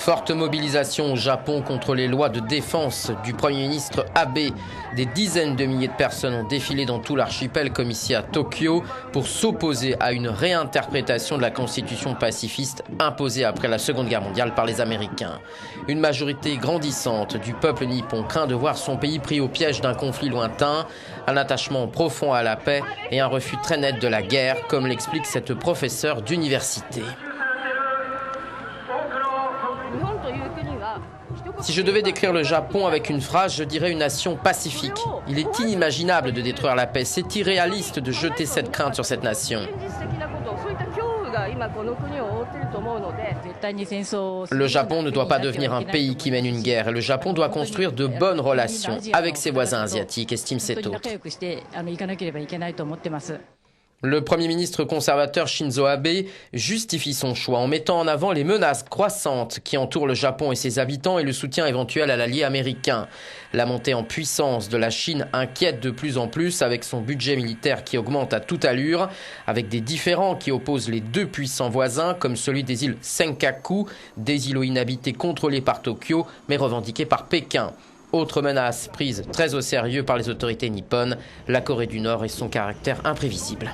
Forte mobilisation au Japon contre les lois de défense du Premier ministre Abe. Des dizaines de milliers de personnes ont défilé dans tout l'archipel comme ici à Tokyo pour s'opposer à une réinterprétation de la constitution pacifiste imposée après la Seconde Guerre mondiale par les Américains. Une majorité grandissante du peuple nippon craint de voir son pays pris au piège d'un conflit lointain, un attachement profond à la paix et un refus très net de la guerre, comme l'explique cette professeure d'université. Si je devais décrire le Japon avec une phrase, je dirais une nation pacifique. Il est inimaginable de détruire la paix. C'est irréaliste de jeter cette crainte sur cette nation. Le Japon ne doit pas devenir un pays qui mène une guerre. Et le Japon doit construire de bonnes relations avec ses voisins asiatiques, estime cet autre. Le Premier ministre conservateur Shinzo Abe justifie son choix en mettant en avant les menaces croissantes qui entourent le Japon et ses habitants et le soutien éventuel à l'allié américain. La montée en puissance de la Chine inquiète de plus en plus avec son budget militaire qui augmente à toute allure, avec des différends qui opposent les deux puissants voisins comme celui des îles Senkaku, des îlots inhabités contrôlés par Tokyo mais revendiqués par Pékin. Autre menace prise très au sérieux par les autorités nippones, la Corée du Nord et son caractère imprévisible.